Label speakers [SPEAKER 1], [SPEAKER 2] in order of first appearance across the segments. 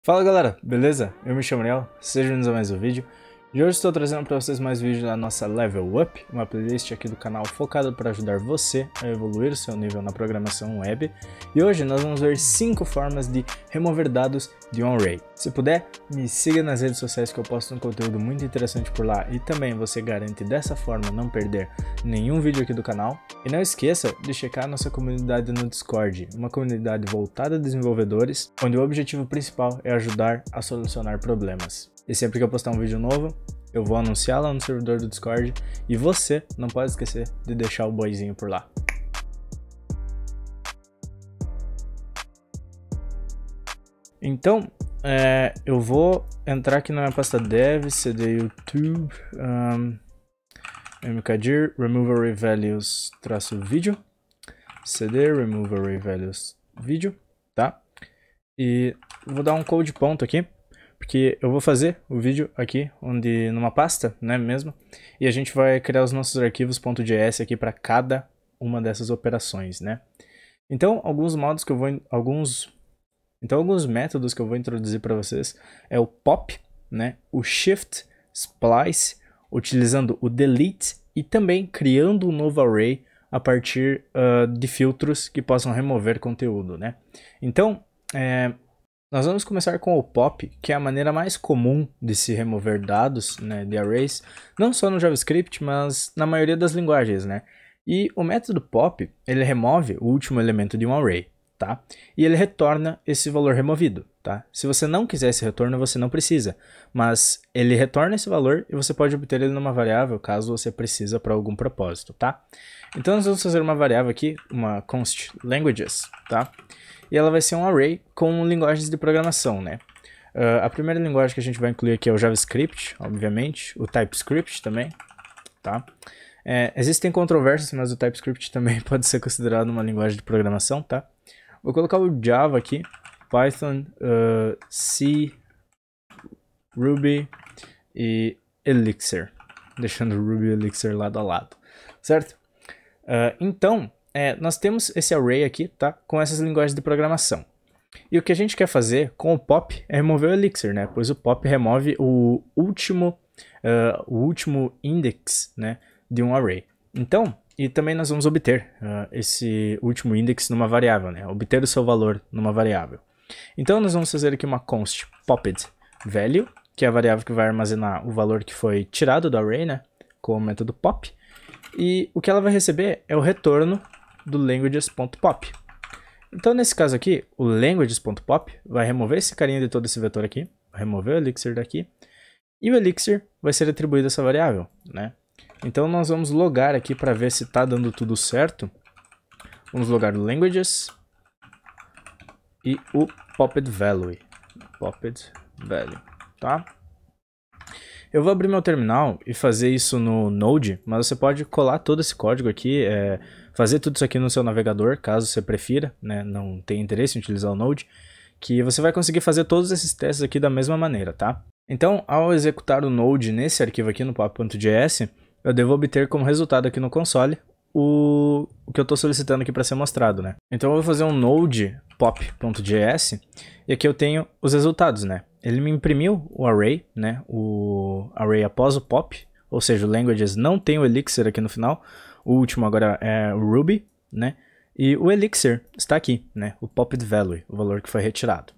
[SPEAKER 1] Fala galera, beleza? Eu me chamo Ariel, sejam bem-vindos a mais um vídeo. E hoje estou trazendo para vocês mais vídeos da nossa Level Up, uma playlist aqui do canal focada para ajudar você a evoluir o seu nível na programação web. E hoje nós vamos ver 5 formas de remover dados de um array. Se puder, me siga nas redes sociais que eu posto um conteúdo muito interessante por lá e também você garante dessa forma não perder nenhum vídeo aqui do canal. E não esqueça de checar nossa comunidade no Discord, uma comunidade voltada a desenvolvedores, onde o objetivo principal é ajudar a solucionar problemas. E sempre que eu postar um vídeo novo, eu vou anunciar lá no servidor do Discord e você não pode esquecer de deixar o boizinho por lá. Então, eu vou entrar aqui na minha pasta dev, cd youtube, mkdir, remove array values, vídeo, cd remove array values, vídeo, tá? E vou dar um code ponto aqui, porque eu vou fazer o vídeo aqui, numa pasta, né, mesmo, e a gente vai criar os nossos arquivos .js aqui para cada uma dessas operações, né? Então, alguns métodos que eu vou introduzir para vocês é o pop, né, o shift, splice, utilizando o delete e também criando um novo array a partir de filtros que possam remover conteúdo, né? Então, nós vamos começar com o pop, que é a maneira mais comum de se remover dados, né, de arrays, não só no JavaScript, mas na maioria das linguagens, né? E o método pop, ele remove o último elemento de um array, tá? E ele retorna esse valor removido, tá? Se você não quiser esse retorno, você não precisa, mas ele retorna esse valor e você pode obter ele numa variável, caso você precisa para algum propósito, tá? Então nós vamos fazer uma variável aqui, uma const languages, tá? E ela vai ser um array com linguagens de programação, né? A primeira linguagem que a gente vai incluir aqui é o JavaScript, obviamente, o TypeScript também, tá? Existem controvérsias, mas o TypeScript também pode ser considerado uma linguagem de programação, tá? Vou colocar o Java aqui, Python, C, Ruby e Elixir, deixando o Ruby e Elixir lado a lado, certo? Então, nós temos esse array aqui, tá? Com essas linguagens de programação. E o que a gente quer fazer com o pop é remover o Elixir, né? Pois o pop remove o último index, né, de um array. Então, e também nós vamos obter esse último index numa variável, né? Obter o seu valor numa variável. Então nós vamos fazer aqui uma const popped value, que é a variável que vai armazenar o valor que foi tirado do array, né? Com o método pop. E o que ela vai receber é o retorno do languages.pop. Então nesse caso aqui, o languages.pop vai remover esse carinha de todo esse vetor aqui, vai remover o elixir daqui, e o elixir vai ser atribuído a essa variável, né? Então nós vamos logar aqui para ver se está dando tudo certo. Vamos logar o languages e o popped value, tá? Eu vou abrir meu terminal e fazer isso no Node, mas você pode colar todo esse código aqui, fazer tudo isso aqui no seu navegador, caso você prefira, né, não tenha interesse em utilizar o Node, que você vai conseguir fazer todos esses testes aqui da mesma maneira, tá? Então, ao executar o Node nesse arquivo aqui no pop.js, eu devo obter como resultado aqui no console o que eu estou solicitando aqui para ser mostrado, né? Então eu vou fazer um node pop.js e aqui eu tenho os resultados, né? Ele me imprimiu o array, né? O array após o pop, ou seja, o languages não tem o elixir aqui no final. O último agora é o Ruby, né? E o elixir está aqui, né? O popped value, o valor que foi retirado.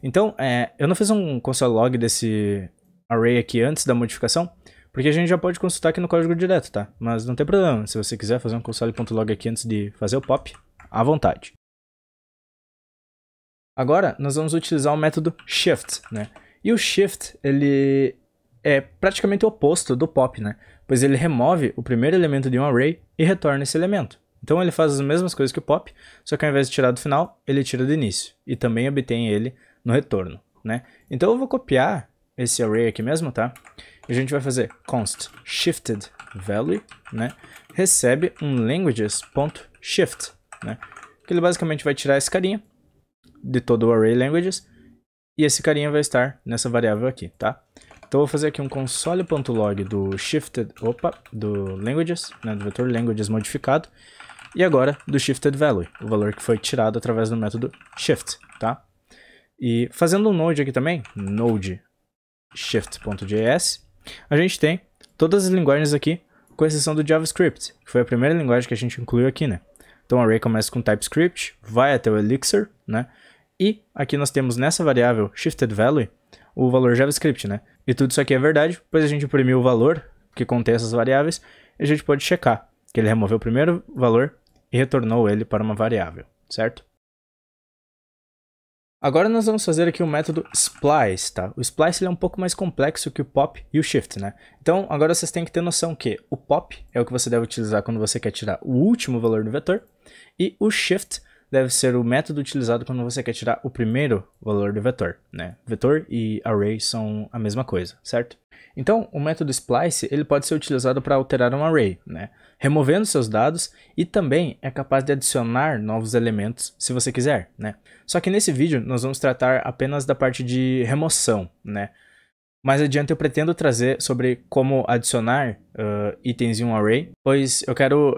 [SPEAKER 1] Então, eu não fiz um console log desse array aqui antes da modificação, porque a gente já pode consultar aqui no código direto, tá? Mas não tem problema, se você quiser fazer um console.log aqui antes de fazer o pop, à vontade. Agora, nós vamos utilizar o método shift, né? E o shift, ele é praticamente o oposto do pop, né? Pois ele remove o primeiro elemento de um array e retorna esse elemento. Então ele faz as mesmas coisas que o pop, só que ao invés de tirar do final, ele tira do início. E também obtém ele no retorno, né? Então eu vou copiar esse array aqui mesmo, tá? E a gente vai fazer const shifted value, né? Recebe um languages.shift, né? Que ele basicamente vai tirar esse carinha de todo o array languages e esse carinha vai estar nessa variável aqui, tá? Então eu vou fazer aqui um console.log do shifted, do languages, né? Do vetor languages modificado e agora do shifted value, o valor que foi tirado através do método shift, tá? E fazendo um node aqui também, node shift.js, a gente tem todas as linguagens aqui, com exceção do JavaScript, que foi a primeira linguagem que a gente incluiu aqui, né? Então o array começa com TypeScript, vai até o Elixir, né? E aqui nós temos nessa variável shifted_value o valor JavaScript, né? E tudo isso aqui é verdade, pois a gente imprimiu o valor que contém essas variáveis e a gente pode checar que ele removeu o primeiro valor e retornou ele para uma variável, certo? Agora nós vamos fazer aqui o método splice, tá? O splice ele é um pouco mais complexo que o pop e o shift, né? Então agora vocês têm que ter noção que o pop é o que você deve utilizar quando você quer tirar o último valor do vetor e o shift deve ser o método utilizado quando você quer tirar o primeiro valor do vetor, né? Vetor e array são a mesma coisa, certo? Então, o método splice ele pode ser utilizado para alterar um array, né? Removendo seus dados e também é capaz de adicionar novos elementos se você quiser, né? Só que nesse vídeo nós vamos tratar apenas da parte de remoção, né? Mais adiante eu pretendo trazer sobre como adicionar itens em um array, pois eu quero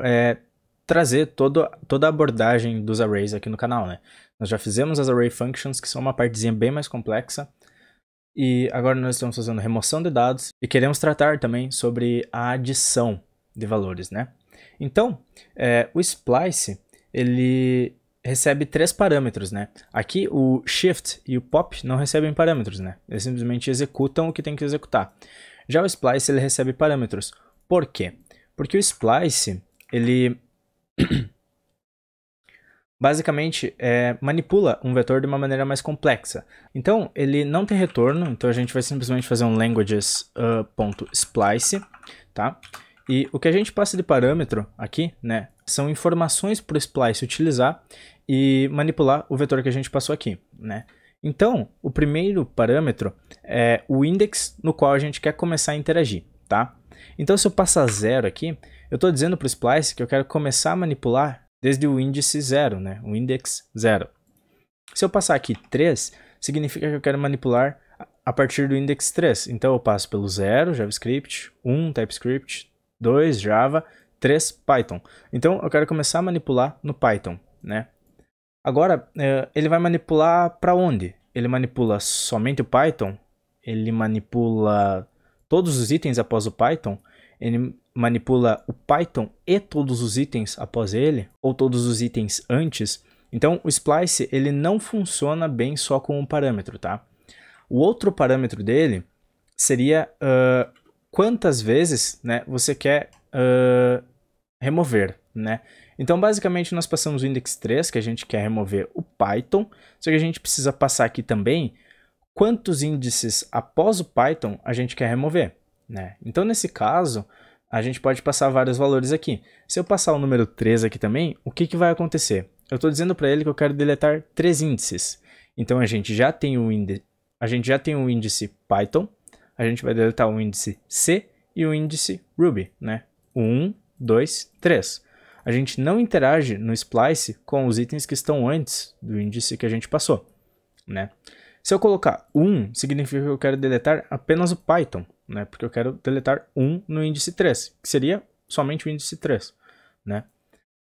[SPEAKER 1] trazer toda a abordagem dos arrays aqui no canal, né? Nós já fizemos as array functions, que são uma partezinha bem mais complexa, e agora nós estamos fazendo remoção de dados e queremos tratar também sobre a adição de valores, né? Então, o splice, ele recebe 3 parâmetros, né? Aqui o shift e o pop não recebem parâmetros, né? Eles simplesmente executam o que tem que executar. Já o splice, ele recebe parâmetros. Por quê? Porque o splice, ele basicamente manipula um vetor de uma maneira mais complexa. Então, ele não tem retorno, então a gente vai simplesmente fazer um languages.splice, tá? E o que a gente passa de parâmetro aqui, né, são informações para o splice utilizar e manipular o vetor que a gente passou aqui, né? Então, o primeiro parâmetro é o index no qual a gente quer começar a interagir, tá? Então, se eu passar 0 aqui, eu estou dizendo para o splice que eu quero começar a manipular desde o índice 0, né? O index 0. Se eu passar aqui 3, significa que eu quero manipular a partir do index 3. Então eu passo pelo 0, JavaScript, 1, TypeScript, 2, Java, 3, Python. Então eu quero começar a manipular no Python, né? Agora, ele vai manipular para onde? Ele manipula somente o Python? Ele manipula todos os itens após o Python? Ele manipula o Python e todos os itens após ele, ou todos os itens antes. Então, o splice ele não funciona bem só com um parâmetro, tá? O outro parâmetro dele seria quantas vezes, né, você quer remover, né? Então, basicamente, nós passamos o index 3, que a gente quer remover o Python, só que a gente precisa passar aqui também quantos índices após o Python a gente quer remover, né? Então, nesse caso, a gente pode passar vários valores aqui. Se eu passar o número 3 aqui também, o que vai acontecer? Eu estou dizendo para ele que eu quero deletar 3 índices. Então a gente já tem o índice Python, a gente vai deletar o índice C e o índice Ruby, né? 1, 2, 3. A gente não interage no splice com os itens que estão antes do índice que a gente passou, né? Se eu colocar 1, significa que eu quero deletar apenas o Python, né? Porque eu quero deletar 1 no índice 3, que seria somente o índice 3, né?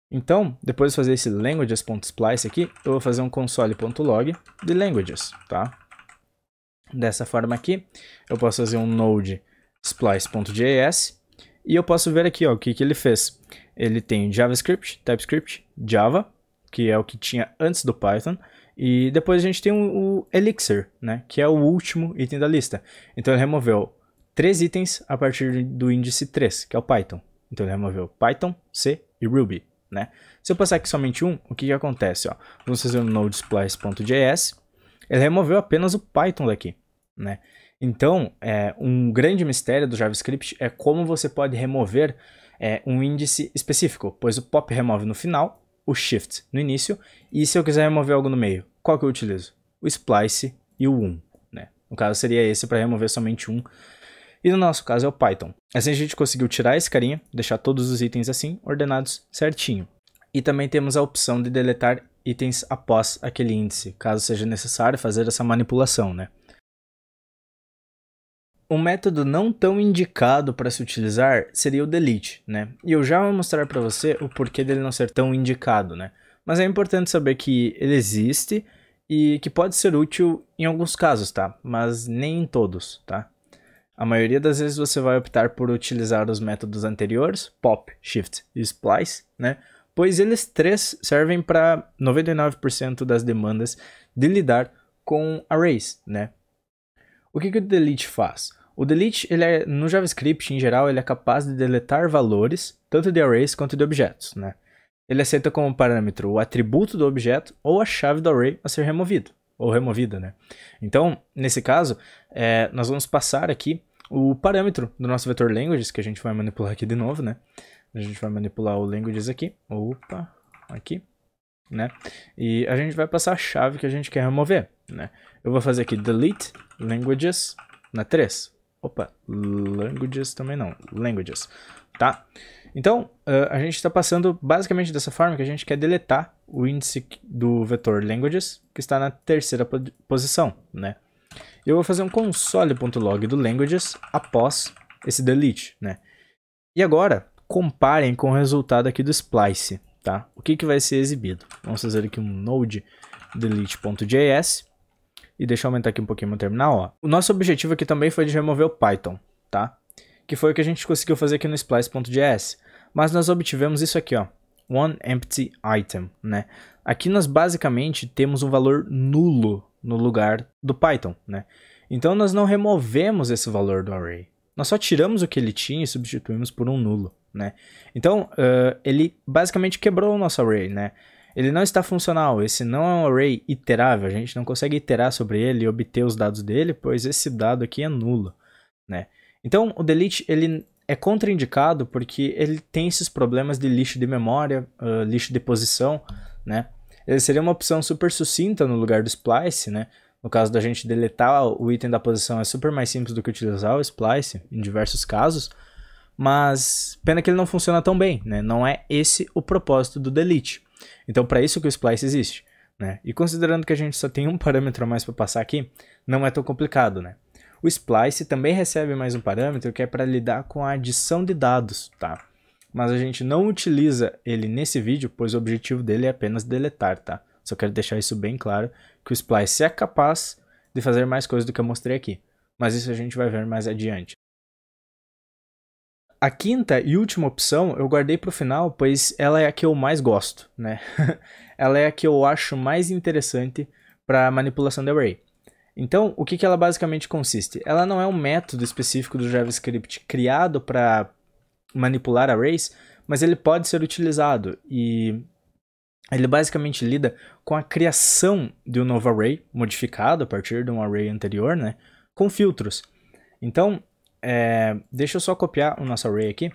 [SPEAKER 1] Então, depois de fazer esse languages.splice aqui, eu vou fazer um console.log de languages, tá? Dessa forma aqui, eu posso fazer um node splice.js e eu posso ver aqui, ó, o que ele fez. Ele tem JavaScript, TypeScript, Java, que é o que tinha antes do Python, e depois a gente tem o Elixir, né, que é o último item da lista. Então ele removeu 3 itens a partir do índice 3, que é o Python. Então ele removeu Python, C e Ruby, né? Se eu passar aqui somente um, o que acontece? Ó? Vamos fazer um node_splice.js. Ele removeu apenas o Python daqui, né? Então, um grande mistério do JavaScript é como você pode remover um índice específico, pois o pop remove no final, o shift no início, e se eu quiser remover algo no meio, qual que eu utilizo? O splice e o 1, né? No caso seria esse para remover somente um, e no nosso caso é o Python. Assim a gente conseguiu tirar esse carinha, deixar todos os itens assim, ordenados certinho. E também temos a opção de deletar itens após aquele índice, caso seja necessário fazer essa manipulação, né? Um método não tão indicado para se utilizar seria o delete, né? E eu já vou mostrar para você o porquê dele não ser tão indicado, né? Mas é importante saber que ele existe e que pode ser útil em alguns casos, tá? Mas nem em todos, tá? A maioria das vezes você vai optar por utilizar os métodos anteriores, pop, shift e splice, né? Pois eles três servem para 99% das demandas de lidar com arrays, né? O que o delete faz? O delete, no JavaScript, em geral, ele é capaz de deletar valores, tanto de arrays quanto de objetos, né? Ele aceita como parâmetro o atributo do objeto ou a chave do array a ser removido, ou removida, né? Então, nesse caso, nós vamos passar aqui o parâmetro do nosso vetor languages, que a gente vai manipular aqui de novo, né? A gente vai manipular o languages aqui, aqui, né? E a gente vai passar a chave que a gente quer remover, né? Eu vou fazer aqui delete languages na 3. Languages também não, languages, tá? Então, a gente está passando basicamente dessa forma que a gente quer deletar o índice do vetor languages, que está na terceira posição, né? Eu vou fazer um console.log do languages após esse delete, né? E agora, comparem com o resultado aqui do splice, tá? O que vai ser exibido? Vamos fazer aqui um node delete.js e deixa eu aumentar aqui um pouquinho meu terminal, ó. O nosso objetivo aqui também foi de remover o Python, tá? Que foi o que a gente conseguiu fazer aqui no splice.js. Mas nós obtivemos isso aqui, ó. One empty item, né? Aqui nós basicamente temos um valor nulo no lugar do Python, né? Então nós não removemos esse valor do array. Nós só tiramos o que ele tinha e substituímos por um nulo, né? Então ele basicamente quebrou o nosso array, né? Ele não está funcional, esse não é um array iterável, a gente não consegue iterar sobre ele e obter os dados dele, pois esse dado aqui é nulo, né? Então o delete ele é contraindicado porque ele tem esses problemas de lixo de memória, lixo de posição, né? Ele seria uma opção super sucinta no lugar do splice, né? No caso da gente deletar o item da posição é super mais simples do que utilizar o splice em diversos casos, mas pena que ele não funciona tão bem, né? Não é esse o propósito do delete. Então para isso que o splice existe, né? E considerando que a gente só tem um parâmetro a mais para passar aqui, não é tão complicado, né? O splice também recebe mais um parâmetro que é para lidar com a adição de dados, tá? Mas a gente não utiliza ele nesse vídeo, pois o objetivo dele é apenas deletar, tá? Só quero deixar isso bem claro, que o splice é capaz de fazer mais coisas do que eu mostrei aqui. Mas isso a gente vai ver mais adiante. A quinta e última opção eu guardei para o final, pois ela é a que eu mais gosto, né? Ela é a que eu acho mais interessante para manipulação de array. Então, o que ela basicamente consiste? Ela não é um método específico do JavaScript criado para manipular arrays, mas ele pode ser utilizado e ele basicamente lida com a criação de um novo array, modificado a partir de um array anterior, né, com filtros. Então, deixa eu só copiar o nosso array aqui,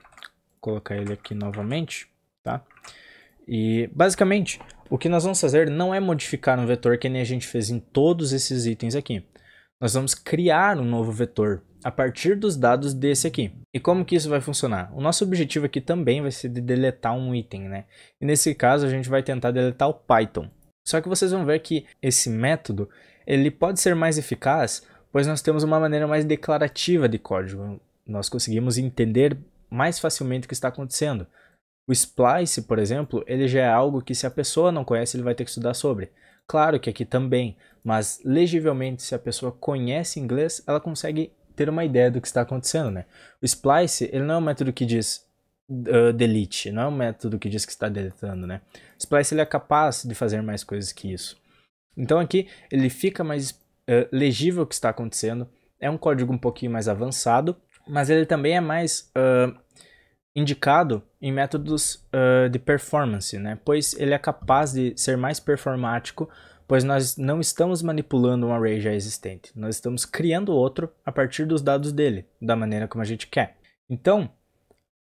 [SPEAKER 1] colocar ele aqui novamente, tá? E basicamente, o que nós vamos fazer não é modificar um vetor que nem a gente fez em todos esses itens aqui. Nós vamos criar um novo vetor a partir dos dados desse aqui. E como que isso vai funcionar? O nosso objetivo aqui também vai ser de deletar um item, né? E nesse caso a gente vai tentar deletar o Python. Só que vocês vão ver que esse método ele pode ser mais eficaz, pois nós temos uma maneira mais declarativa de código. Nós conseguimos entender mais facilmente o que está acontecendo. O splice, por exemplo, ele já é algo que se a pessoa não conhece, ele vai ter que estudar sobre. Claro que aqui também, mas legivelmente se a pessoa conhece inglês, ela consegue ter uma ideia do que está acontecendo, né? O splice, ele não é um método que diz delete, não é um método que diz que está deletando, né? O splice, ele é capaz de fazer mais coisas que isso. Então aqui, ele fica mais legível o que está acontecendo, é um código um pouquinho mais avançado, mas ele também é mais indicado em métodos de performance, né? Pois ele é capaz de ser mais performático, pois nós não estamos manipulando um array já existente, nós estamos criando outro a partir dos dados dele, da maneira como a gente quer. Então,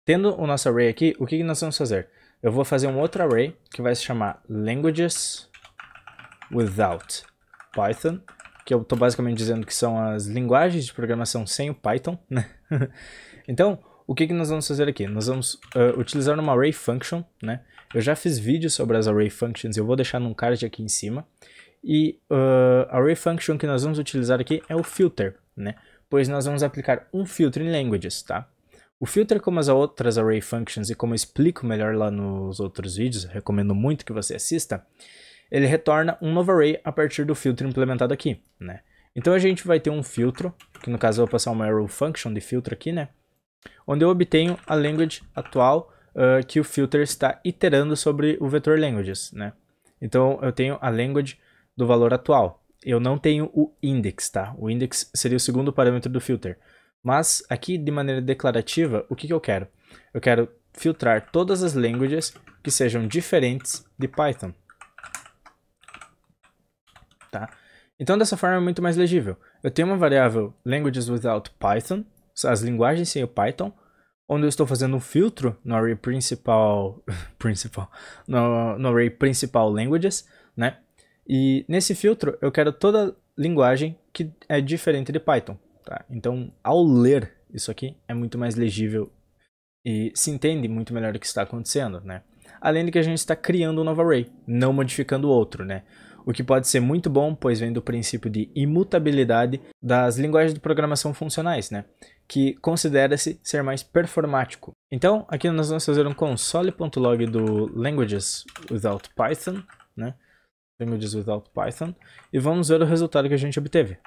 [SPEAKER 1] tendo o nosso array aqui, o que nós vamos fazer? Eu vou fazer um outro array que vai se chamar languages without Python, que eu estou basicamente dizendo que são as linguagens de programação sem o Python, né? Então, o que nós vamos fazer aqui? Nós vamos utilizar uma array function, né? Eu já fiz vídeo sobre as array functions, eu vou deixar num card aqui em cima. E a array function que nós vamos utilizar aqui é o filter, né? Pois nós vamos aplicar um filtro em languages, tá? O filter, como as outras array functions e como eu explico melhor lá nos outros vídeos, recomendo muito que você assista, ele retorna um novo array a partir do filtro implementado aqui, né? Então a gente vai ter um filtro, que no caso eu vou passar uma arrow function de filtro aqui, né? Onde eu obtenho a language atual que o filter está iterando sobre o vetor languages, né? Então eu tenho a language do valor atual. Eu não tenho o index, tá? O index seria o segundo parâmetro do filter. Mas aqui, de maneira declarativa, o que eu quero? Eu quero filtrar todas as languages que sejam diferentes de Python. Tá? Então dessa forma é muito mais legível. Eu tenho uma variável languages without Python, as linguagens sem o Python, onde eu estou fazendo um filtro no array principal, no array principal languages, né? E nesse filtro eu quero toda linguagem que é diferente de Python, tá? Então, ao ler isso aqui é muito mais legível e se entende muito melhor o que está acontecendo, né? Além de que a gente está criando um novo array, não modificando o outro, né? O que pode ser muito bom, pois vem do princípio de imutabilidade das linguagens de programação funcionais, né? Que considera-se ser mais performático. Então, aqui nós vamos fazer um console.log do languages without Python, né? Languages without Python, e vamos ver o resultado que a gente obteve.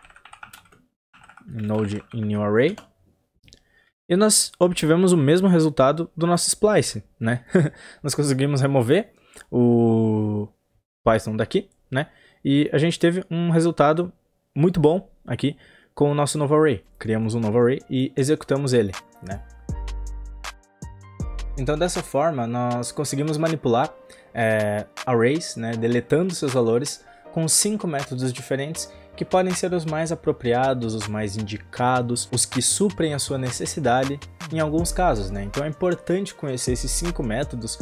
[SPEAKER 1] Node in new array. E nós obtivemos o mesmo resultado do nosso splice, né? Nós conseguimos remover o Python daqui, né? E a gente teve um resultado muito bom aqui com o nosso novo array. Criamos um novo array e executamos ele, né? Então dessa forma nós conseguimos manipular arrays, né, deletando seus valores com 5 métodos diferentes que podem ser os mais apropriados, os mais indicados, os que suprem a sua necessidade em alguns casos, né? Então é importante conhecer esses 5 métodos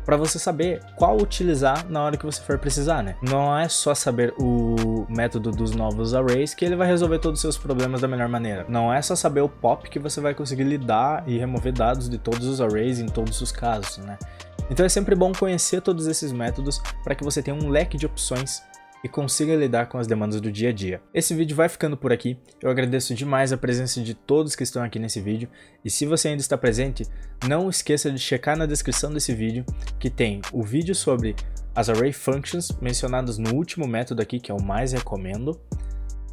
[SPEAKER 1] para você saber qual utilizar na hora que você for precisar, né? Não é só saber o método dos novos arrays que ele vai resolver todos os seus problemas da melhor maneira. Não é só saber o pop que você vai conseguir lidar e remover dados de todos os arrays em todos os casos, né? Então é sempre bom conhecer todos esses métodos para que você tenha um leque de opções e consiga lidar com as demandas do dia a dia. Esse vídeo vai ficando por aqui, eu agradeço demais a presença de todos que estão aqui nesse vídeo, e se você ainda está presente, não esqueça de checar na descrição desse vídeo, que tem o vídeo sobre as Array Functions mencionadas no último método aqui, que é o mais recomendo,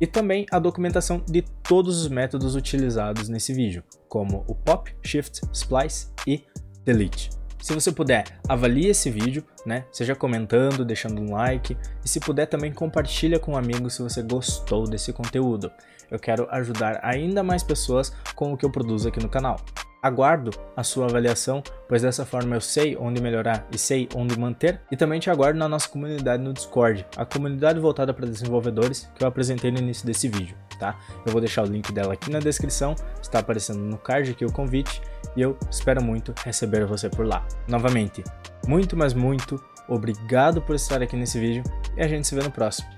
[SPEAKER 1] e também a documentação de todos os métodos utilizados nesse vídeo, como o pop, shift, splice e delete. Se você puder, avalie esse vídeo, né? Seja comentando, deixando um like, e se puder também compartilha com um amigo se você gostou desse conteúdo. Eu quero ajudar ainda mais pessoas com o que eu produzo aqui no canal. Aguardo a sua avaliação, pois dessa forma eu sei onde melhorar e sei onde manter, e também te aguardo na nossa comunidade no Discord, a comunidade voltada para desenvolvedores que eu apresentei no início desse vídeo, tá? Eu vou deixar o link dela aqui na descrição, está aparecendo no card aqui o convite, e eu espero muito receber você por lá. Novamente, muito, mas muito obrigado por estar aqui nesse vídeo, e a gente se vê no próximo.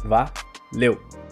[SPEAKER 1] Valeu!